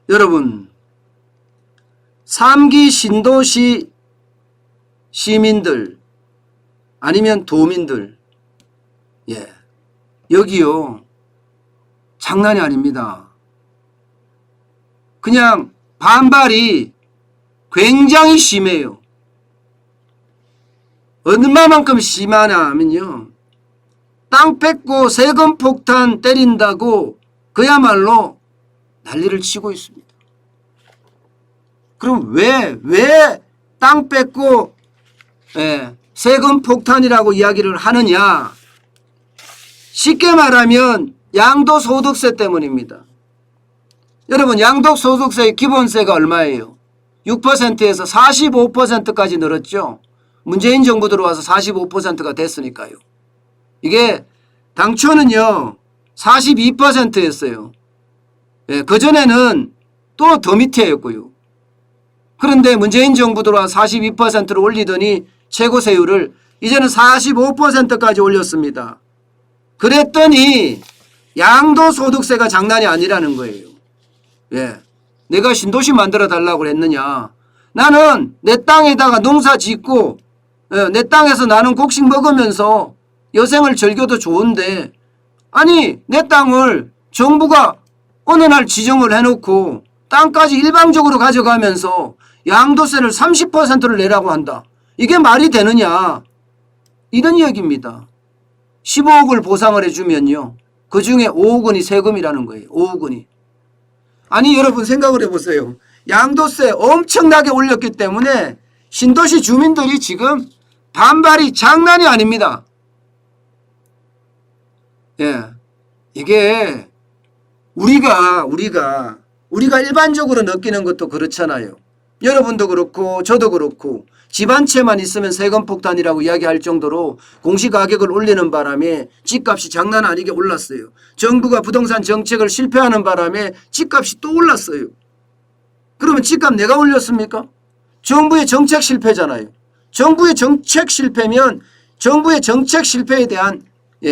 여러분 3기 신도시 시민들 아니면 도민들 여기요 장난이 아닙니다. 그냥 반발이 굉장히 심해요. 얼마만큼 심하냐 하면요. 땅 뺏고 세금 폭탄 때린다고 그야말로 난리를 치고 있습니다. 그럼 왜 땅 뺏고 세금 폭탄이라고 이야기를 하느냐. 쉽게 말하면 양도소득세 때문입니다. 여러분 양도소득세의 기본세가 얼마예요? 6%에서 45%까지 늘었죠. 문재인 정부 들어와서 45%가 됐으니까요. 이게 당초는요 42%였어요. 그전에는 또 더 밑에였고요. 그런데 문재인 정부 들어와서 42%로 올리더니 최고세율을 이제는 45%까지 올렸습니다. 그랬더니 양도소득세가 장난이 아니라는 거예요. 내가 신도시 만들어 달라고 했느냐. 나는 내 땅에다가 농사 짓고 내 땅에서 나는 곡식 먹으면서 여생을 즐겨도 좋은데 아니 내 땅을 정부가 어느 날 지정을 해놓고 땅까지 일방적으로 가져가면서 양도세를 30%를 내라고 한다. 이게 말이 되느냐. 이런 이야기입니다. 15억을 보상을 해주면요. 그중에 5억 원이 세금이라는 거예요. 5억 원이. 아니 여러분 생각을 해보세요. 양도세 엄청나게 올렸기 때문에 신도시 주민들이 지금 반발이 장난이 아닙니다. 이게 우리가 일반적으로 느끼는 것도 그렇잖아요. 여러분도 그렇고 저도 그렇고 집 한 채만 있으면 세금 폭탄이라고 이야기할 정도로 공시가격을 올리는 바람에 집값이 장난 아니게 올랐어요. 정부가 부동산 정책을 실패하는 바람에 집값이 또 올랐어요. 그러면 집값 내가 올렸습니까? 정부의 정책 실패잖아요. 정부의 정책 실패면 정부의 정책 실패에 대한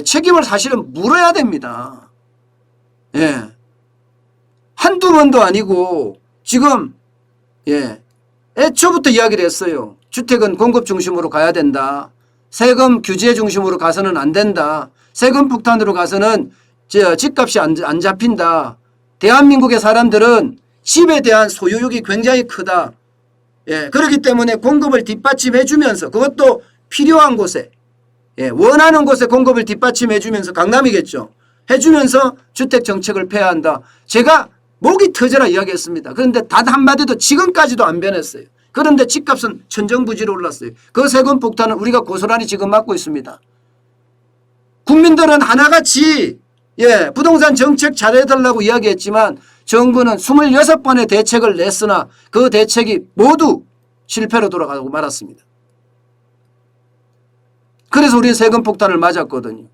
책임을 사실은 물어야 됩니다. 한두 번도 아니고 지금 애초부터 이야기를 했어요. 주택은 공급 중심으로 가야 된다. 세금 규제 중심으로 가서는 안 된다. 세금 폭탄으로 가서는 집값이 안 잡힌다. 대한민국의 사람들은 집에 대한 소유욕이 굉장히 크다. 그렇기 때문에 공급을 뒷받침해 주면서 그것도 필요한 곳에 원하는 곳에 공급을 뒷받침해 주면서 강남이겠죠. 해주면서 주택정책을 폐해야 한다. 제가 목이 터져라 이야기했습니다. 그런데 단 한마디도 지금까지도 안 변했어요. 그런데 집값은 천정부지로 올랐어요. 그 세금 폭탄은 우리가 고스란히 지금 맞고 있습니다. 국민들은 하나같이 부동산 정책 잘해달라고 이야기했지만 정부는 26번의 대책을 냈으나 그 대책이 모두 실패로 돌아가고 말았습니다. 그래서 우리는 세금 폭탄을 맞았거든요.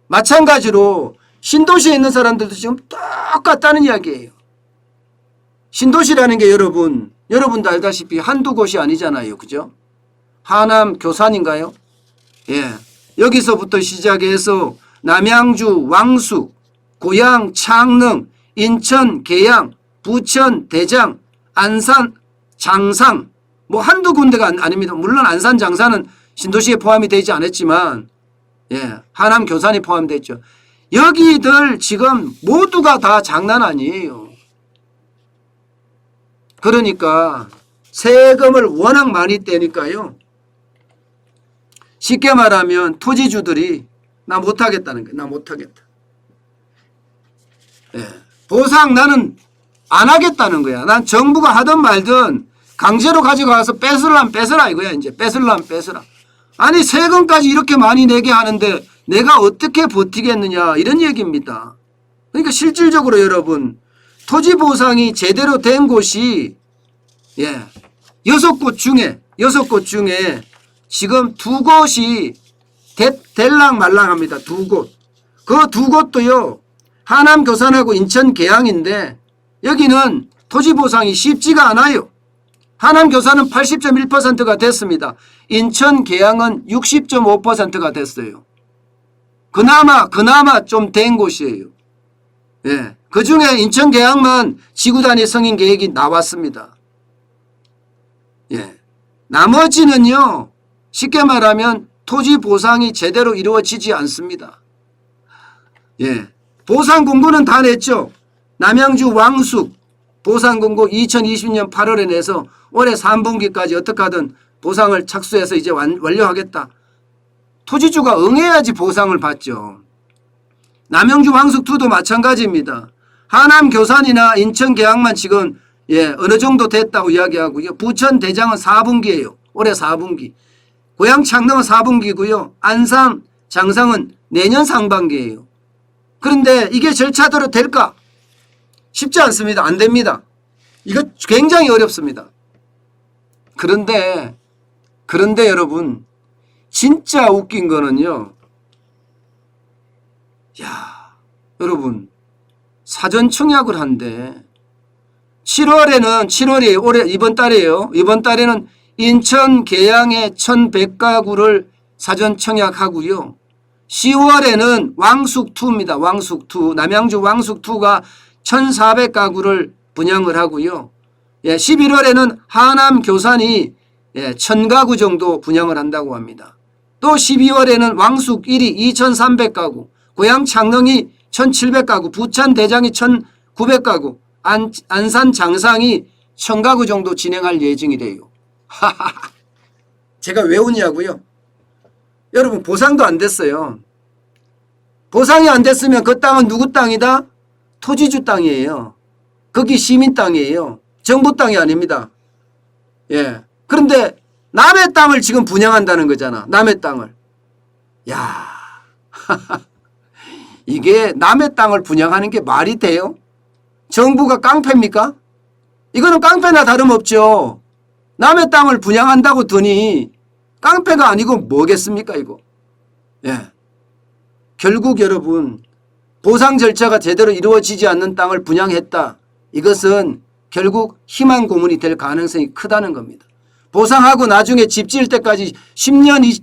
마찬가지로 신도시에 있는 사람들도 지금 똑같다는 이야기예요. 신도시라는 게 여러분도 알다시피 한두 곳이 아니잖아요. 그죠? 하남 교산인가요? 여기서부터 시작해서 남양주, 왕숙, 고양, 창릉, 인천, 계양, 부천, 대장, 안산, 장상 뭐 한두 군데가 아닙니다. 물론 안산, 장산은 신도시에 포함이 되지 않았지만 하남, 교산이 포함됐죠. 여기들 지금 모두가 다 장난 아니에요. 그러니까 세금을 워낙 많이 떼니까요. 쉽게 말하면 토지주들이 나 못하겠다는 거예요. 나 못하겠다. 보상 나는 안 하겠다는 거야. 난 정부가 하든 말든 강제로 가져가서 뺏으려면 뺏으라 이거야. 이제 뺏으려면 뺏으라. 아니 세금까지 이렇게 많이 내게 하는데 내가 어떻게 버티겠느냐 이런 얘기입니다. 그러니까 실질적으로 여러분 토지 보상이 제대로 된 곳이 6곳 중에 지금 2곳이 될랑 말랑합니다. 2곳. 그 2곳도요. 하남 교산하고 인천 계양인데 여기는 토지 보상이 쉽지가 않아요. 하남 교산은 80.1%가 됐습니다. 인천 계양은 60.5%가 됐어요. 그나마 좀 된 곳이에요. 그중에 인천 계양만 지구 단위 승인 계획이 나왔습니다. 예. 나머지는요, 쉽게 말하면 토지 보상이 제대로 이루어지지 않습니다. 예. 보상 공고는 다 냈죠. 남양주 왕숙 보상 공고 2020년 8월에 내서 올해 3분기까지 어떻게 하든 보상을 착수해서 이제 완료하겠다. 토지주가 응해야지 보상을 받죠. 남양주 왕숙2도 마찬가지입니다. 하남 교산이나 인천 계양만 지금 어느 정도 됐다고 이야기하고요. 부천 대장은 4분기예요. 올해 4분기. 고양 창릉은 4분기고요. 안산 장상은 내년 상반기예요. 그런데 이게 절차대로 될까? 쉽지 않습니다. 안 됩니다. 이거 굉장히 어렵습니다. 그런데 여러분, 진짜 웃긴 거는요. 야, 여러분, 사전 청약을 한대. 7월이 올해 이번 달이에요. 이번 달에는 인천 계양의 1100가구를 사전 청약하고요. 10월에는 왕숙2입니다. 왕숙2. 남양주 왕숙2가 1400가구를 분양을 하고요. 11월에는 하남 교산이 1000가구 정도 분양을 한다고 합니다. 또 12월에는 왕숙1이 2300가구, 고양 창릉이 1700가구, 부천 대장이 1900가구, 안산 장상이 1000가구 정도 진행할 예정이래요. 제가 왜 웃냐고요? 여러분, 보상도 안 됐어요. 보상이 안 됐으면 그 땅은 누구 땅이다? 토지주 땅이에요. 거기 시민 땅이에요. 정부 땅이 아닙니다. 예. 그런데 남의 땅을 지금 분양한다는 거잖아. 남의 땅을. 야, 이게 남의 땅을 분양하는 게 말이 돼요? 정부가 깡패입니까? 이거는 깡패나 다름없죠. 남의 땅을 분양한다고 더니 깡패가 아니고 뭐겠습니까, 이거? 예. 결국 여러분, 보상 절차가 제대로 이루어지지 않는 땅을 분양했다. 이것은 결국 희망 고문이 될 가능성이 크다는 겁니다. 보상하고 나중에 집 지을 때까지 10년,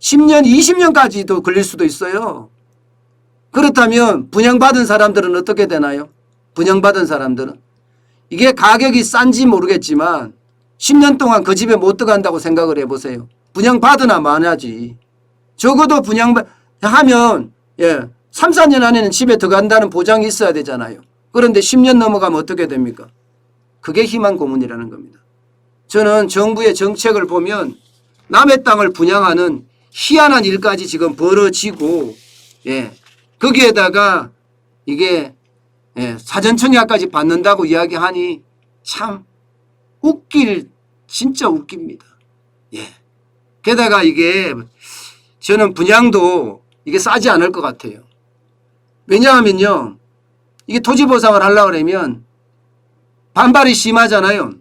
20년까지도 걸릴 수도 있어요. 그렇다면 분양받은 사람들은 어떻게 되나요? 분양받은 사람들은. 이게 가격이 싼지 모르겠지만 10년 동안 그 집에 못 들어간다고 생각을 해보세요. 분양받으나 마나지. 적어도 분양하면 3, 4년 안에는 집에 들어간다는 보장이 있어야 되잖아요. 그런데 10년 넘어가면 어떻게 됩니까? 그게 희망 고문이라는 겁니다. 저는 정부의 정책을 보면 남의 땅을 분양하는 희한한 일까지 지금 벌어지고 거기에다가 이게 사전 청약까지 받는다고 이야기하니 참 진짜 웃깁니다. 게다가 이게 저는 분양도 이게 싸지 않을 것 같아요. 왜냐하면요, 이게 토지 보상을 하려고 그러면 반발이 심하잖아요.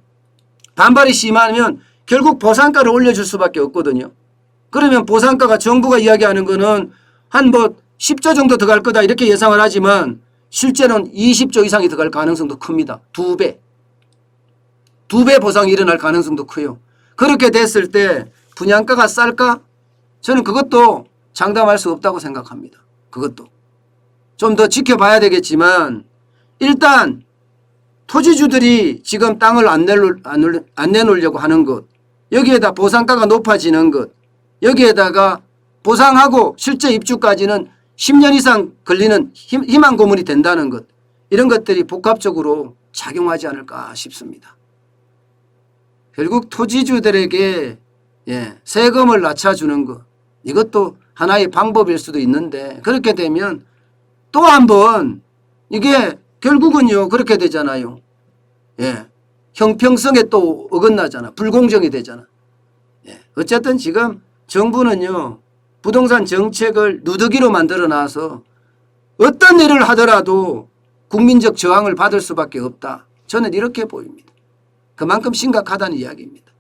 반발이 심하면 결국 보상가를 올려줄 수밖에 없거든요. 그러면 보상가가 정부가 이야기하는 거는 한 10조 정도 들어갈 거다 이렇게 예상을 하지만 실제로는 20조 이상이 들어갈 가능성도 큽니다. 2배. 2배 보상이 일어날 가능성도 커요. 그렇게 됐을 때 분양가가 쌀까? 저는 그것도 장담할 수 없다고 생각합니다. 그것도. 좀 더 지켜봐야 되겠지만 일단 토지주들이 지금 땅을 안 내놓으려고 하는 것, 여기에다 보상가가 높아지는 것, 여기에다가 보상하고 실제 입주까지는 10년 이상 걸리는 희망 고문이 된다는 것, 이런 것들이 복합적으로 작용하지 않을까 싶습니다. 결국 토지주들에게 세금을 낮춰주는 것, 이것도 하나의 방법일 수도 있는데 그렇게 되면 또 한번 이게 결국은요 그렇게 되잖아요. 형평성에 또 어긋나잖아. 불공정이 되잖아. 어쨌든 지금 정부는요 부동산 정책을 누더기로 만들어 놔서 어떤 일을 하더라도 국민적 저항을 받을 수밖에 없다. 저는 이렇게 보입니다. 그만큼 심각하다는 이야기입니다.